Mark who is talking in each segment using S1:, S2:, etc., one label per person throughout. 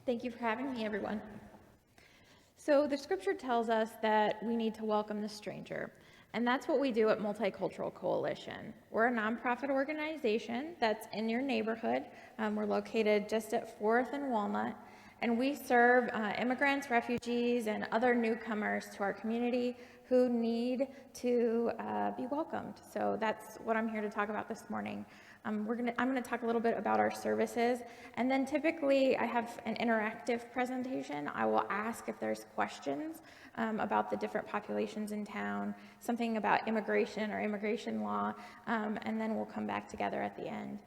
S1: Thank you for having me, everyone. So the scripture tells us that we need to welcome the stranger, and that's what we do at Multicultural Coalition. We're a nonprofit organization that's in your neighborhood. We're located just at 4th and Walnut, and we serve immigrants, refugees, and other newcomers to our community who need to be welcomed. So that's what I'm here to talk about this morning. I'm going to talk a little bit about our services, and then typically I have an interactive presentation. I will ask if there's questions about the different populations in town, something about immigration or immigration law, and then we'll come back together at the end.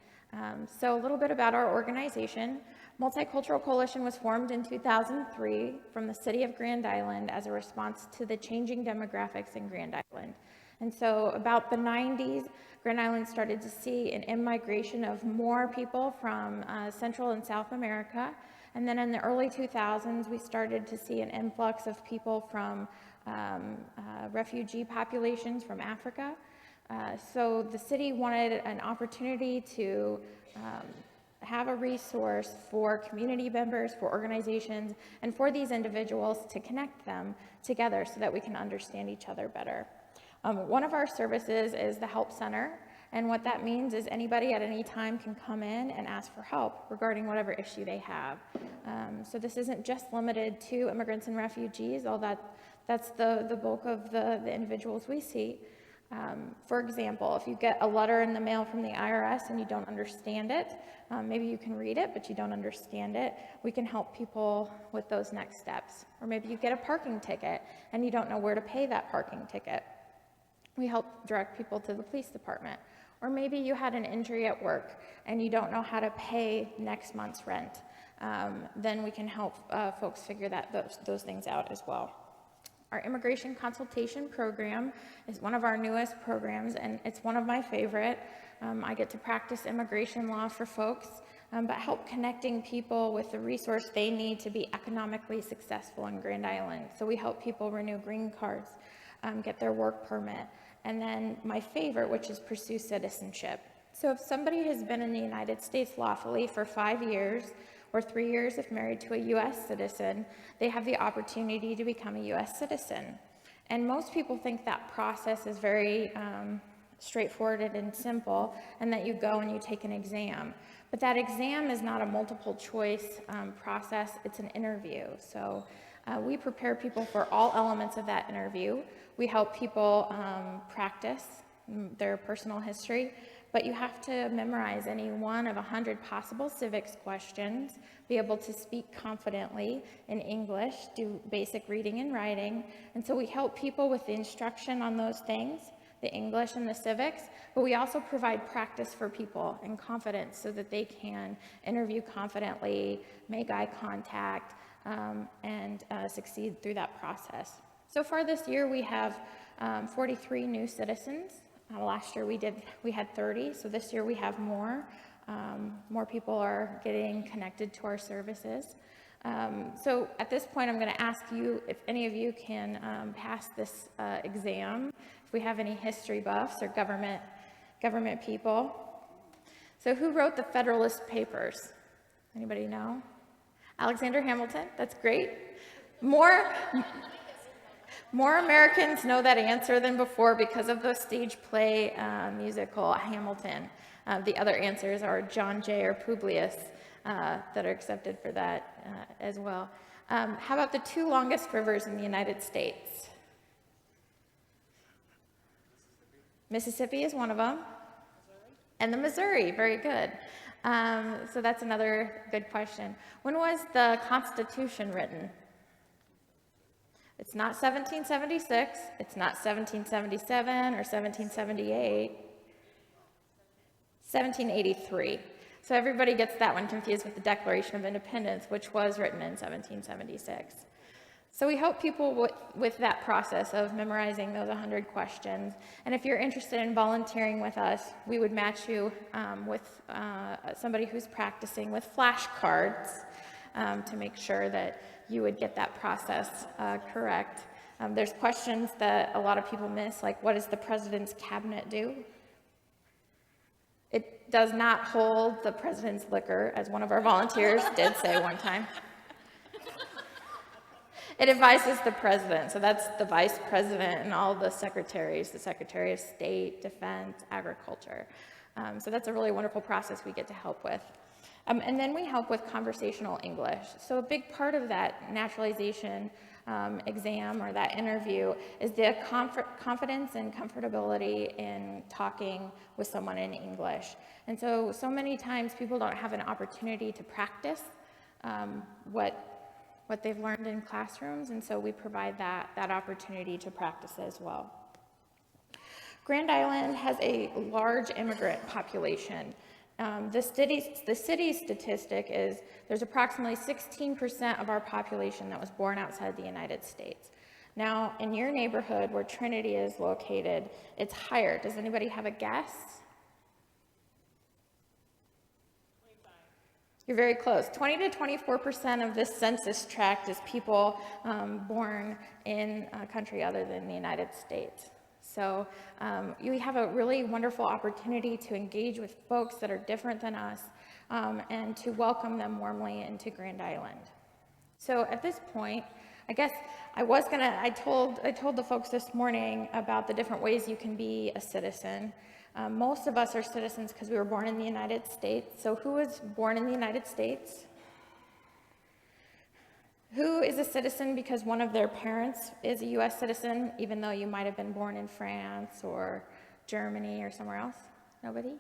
S1: So a little bit about our organization. Multicultural Coalition was formed in 2003 from the city of Grand Island as a response to the changing demographics in Grand Island. And so about the 90s, Grand Island started to see an immigration of more people from Central and South America. And then in the early 2000s, we started to see an influx of people from refugee populations from Africa. So the city wanted an opportunity to have a resource for community members, for organizations, and for these individuals to connect them together so that we can understand each other better. One of our services is the Help Center, and what that means is anybody at any time can come in and ask for help regarding whatever issue they have. So this isn't just limited to immigrants and refugees, although that's the bulk of the individuals we see. For example, if you get a letter in the mail from the IRS and you don't understand it, maybe you can read it, but you don't understand it, we can help people with those next steps. Or maybe you get a parking ticket and you don't know where to pay that parking ticket. We help direct people to the police department. Or maybe you had an injury at work and you don't know how to pay next month's rent. Then we can help folks figure those things out as well. Our immigration consultation program is one of our newest programs, and it's one of my favorite. I get to practice immigration law for folks, but help connecting people with the resource they need to be economically successful in Grand Island. So we help people renew green cards, get their work permit, and then my favorite, which is pursue citizenship. So if somebody has been in the United States lawfully for 5 years, or 3 years if married to a U.S. citizen, they have the opportunity to become a U.S. citizen. And most people think that process is very straightforward and simple, and that you go and you take an exam. But that exam is not a multiple choice process, it's an interview. So we prepare people for all elements of that interview. We help people practice their personal history, but you have to memorize any one of 100 possible civics questions, be able to speak confidently in English, do basic reading and writing. And so we help people with the instruction on those things, the English and the civics, but we also provide practice for people and confidence so that they can interview confidently, make eye contact, and succeed through that process. So far this year, we have 43 new citizens. Last year we had 30, so this year we have more. More people are getting connected to our services. So at this point, I'm going to ask you if any of you can pass this exam. If we have any history buffs or government people. So who wrote the Federalist Papers? Anybody know? Alexander Hamilton. That's great. More Americans know that answer than before because of the stage play musical Hamilton. The other answers are John Jay or Publius that are accepted for that as well. How about the two longest rivers in the United States? Mississippi is one of them. And the Missouri, very good. So that's another good question. When was the Constitution written? It's not 1776, it's not 1777 or 1778, 1783. So everybody gets that one confused with the Declaration of Independence, which was written in 1776. So we help people with that process of memorizing those 100 questions. And if you're interested in volunteering with us, we would match you with somebody who's practicing with flashcards to make sure that you would get that process correct. There's questions that a lot of people miss, like what does the president's cabinet do? It does not hold the president's liquor, as one of our volunteers did say one time. It advises the president, so that's the vice president and all the secretaries, the Secretary of State, Defense, Agriculture. So that's a really wonderful process we get to help with. And then we help with conversational English. So a big part of that naturalization exam or that interview is the confidence and comfortability in talking with someone in English. And so many times people don't have an opportunity to practice what they've learned in classrooms, and so we provide that opportunity to practice as well. Grand Island has a large immigrant population. The city statistic is there's approximately 16% of our population that was born outside the United States. Now, in your neighborhood where Trinity is located, it's higher. Does anybody have a guess? 25. You're very close. 20 to 24% of this census tract is people born in a country other than the United States. So you have a really wonderful opportunity to engage with folks that are different than us and to welcome them warmly into Grand Island. So at this point, I guess I told the folks this morning about the different ways you can be a citizen. Most of us are citizens because we were born in the United States. So who was born in the United States? Who is a citizen because one of their parents is a U.S. citizen, even though you might have been born in France or Germany or somewhere else? Nobody?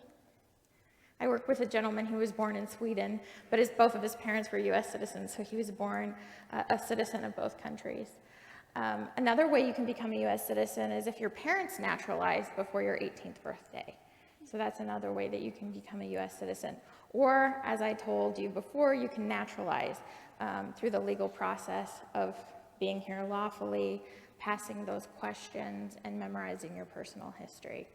S1: I work with a gentleman who was born in Sweden, but both of his parents were U.S. citizens, so he was born a citizen of both countries. Another way you can become a U.S. citizen is if your parents naturalized before your 18th birthday. So that's another way that you can become a U.S. citizen. Or, as I told you before, you can naturalize through the legal process of being here lawfully, passing those questions, and memorizing your personal history.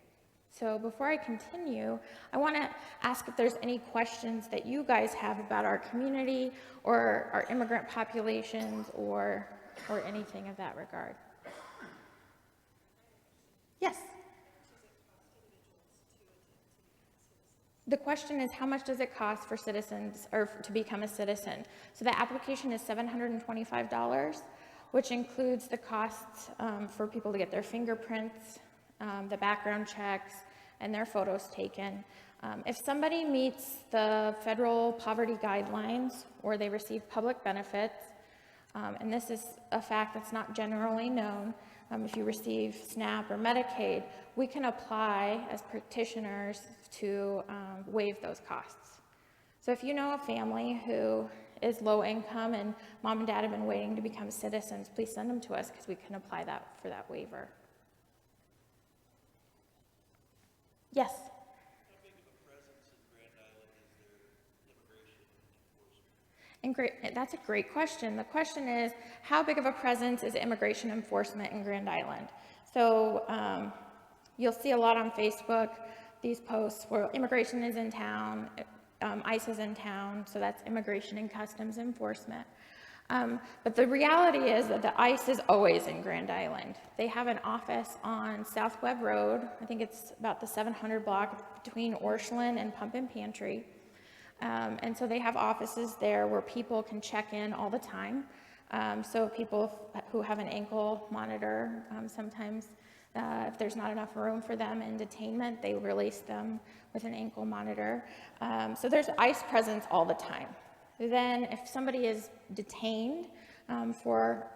S1: So before I continue, I want to ask if there's any questions that you guys have about our community or our immigrant populations or anything of that regard. Yes? The question is, how much does it cost for citizens or to become a citizen? So the application is $725, which includes the costs for people to get their fingerprints, the background checks, and their photos taken. If somebody meets the federal poverty guidelines or they receive public benefits, and this is a fact that's not generally known, if you receive SNAP or Medicaid, we can apply as petitioners to waive those costs. So if you know a family who is low income and mom and dad have been waiting to become citizens, please send them to us because we can apply that for that waiver. Yes?
S2: How big of a presence in Grand Island is there immigration enforcement?
S1: That's a great question. The question is, how big of a presence is immigration enforcement in Grand Island? So you'll see a lot on Facebook, these posts where immigration is in town, ICE is in town, so that's Immigration and Customs Enforcement. But the reality is that the ICE is always in Grand Island. They have an office on South Webb Road. I think it's about the 700 block between Orchland and Pump and Pantry. And so they have offices there where people can check in all the time. So people who have an ankle monitor, sometimes if there's not enough room for them in detainment, they release them with an ankle monitor. So there's ICE presence all the time. Then if somebody is detained for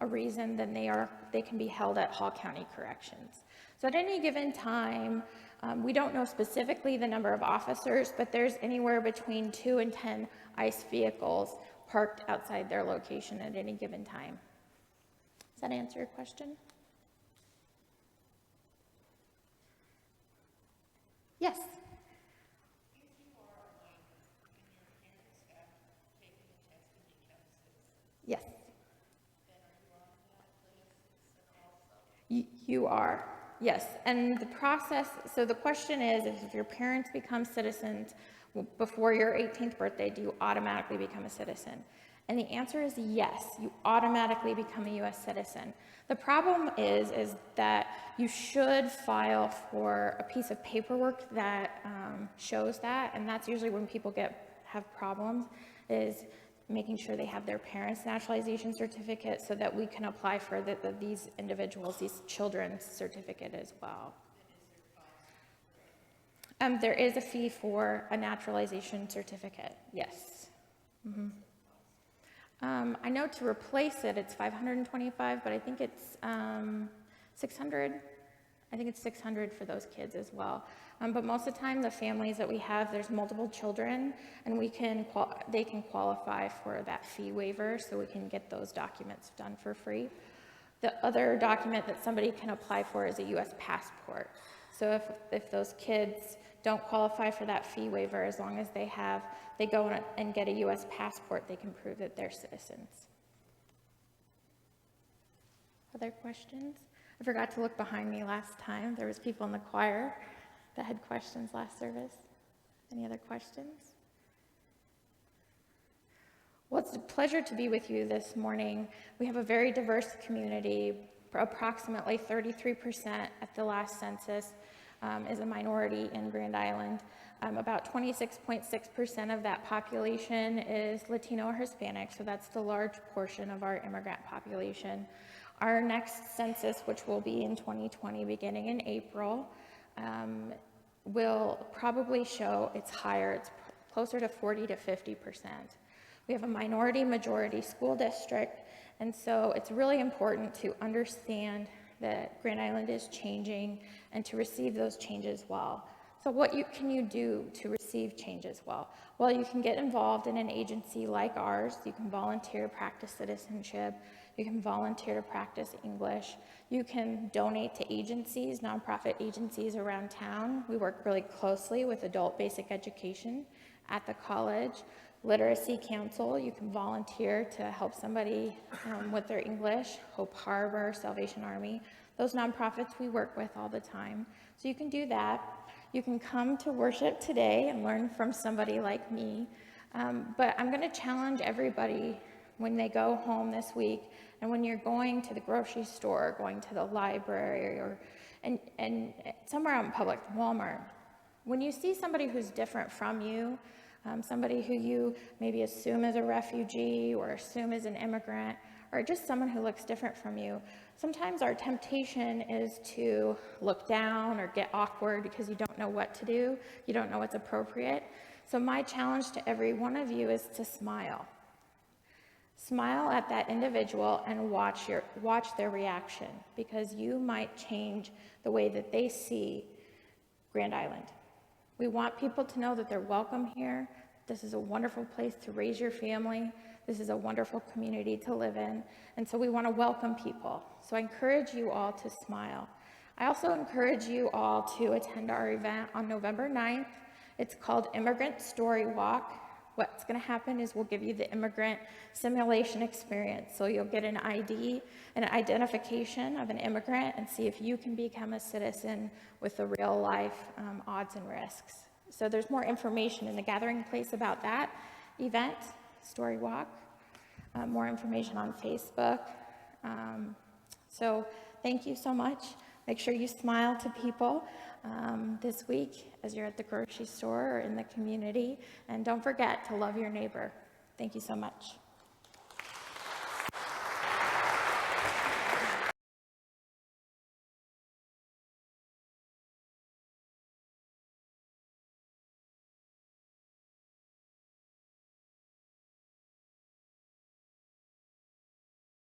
S1: a reason, then they can be held at Hall County Corrections. So at any given time, we don't know specifically the number of officers, but there's anywhere between 2 and 10 ICE vehicles parked outside their location at any given time. Does that answer your question? Yes? Yes. You are, yes. And the process, so the question is, if your parents become citizens before your 18th birthday, do you automatically become a citizen? And the answer is yes, you automatically become a U.S. citizen. The problem is that you should file for a piece of paperwork that shows that, and that's usually when people have problems, is making sure they have their parents' naturalization certificate so that we can apply for these individuals, these children's certificate as well. There is a fee for a naturalization certificate, yes. I know to replace it, it's $525, but I think it's $600. I think it's $600 for those kids as well. But most of the time, the families that we have, there's multiple children, and they can qualify for that fee waiver, so we can get those documents done for free. The other document that somebody can apply for is a U.S. passport. So if those kids don't qualify for that fee waiver, as long as they go and get a U.S. passport, they can prove that they're citizens. Other questions? I forgot to look behind me last time. There was people in the choir that had questions last service. Any other questions? Well, it's a pleasure to be with you this morning. We have a very diverse community. Approximately 33% at the last census is a minority in Grand Island. About 26.6% of that population is Latino or Hispanic, so that's the large portion of our immigrant population. Our next census, which will be in 2020, beginning in April, will probably show it's higher. It's closer to 40 to 50%. We have a minority-majority school district, and so it's really important to understand that Grand Island is changing and to receive those changes well. So what can you do to receive changes well? Well, you can get involved in an agency like ours. You can volunteer to practice citizenship. You can volunteer to practice English. You can donate to agencies, nonprofit agencies around town. We work really closely with adult basic education at the college. Literacy Council, you can volunteer to help somebody with their English. Hope Harbor, Salvation Army, those nonprofits we work with all the time. So you can do that. You can come to worship today and learn from somebody like me. But I'm going to challenge everybody when they go home this week, and when you're going to the grocery store, going to the library, and somewhere out in public, Walmart, when you see somebody who's different from you, somebody who you maybe assume is a refugee or assume is an immigrant, or just someone who looks different from you, sometimes our temptation is to look down or get awkward because you don't know what to do, you don't know what's appropriate. So my challenge to every one of you is to smile. Smile at that individual and watch their reaction, because you might change the way that they see Grand Island. We want people to know that they're welcome here. This is a wonderful place to raise your family. This is a wonderful community to live in. And so we want to welcome people. So I encourage you all to smile. I also encourage you all to attend our event on November 9th. It's called Immigrant Story Walk. What's going to happen is we'll give you the immigrant simulation experience. So you'll get an ID, an identification of an immigrant, and see if you can become a citizen with the real life odds and risks. So there's more information in the gathering place about that event, Story Walk, more information on Facebook. So thank you so much. Make sure you smile to people this week as you're at the grocery store or in the community. And don't forget to love your neighbor. Thank you so much.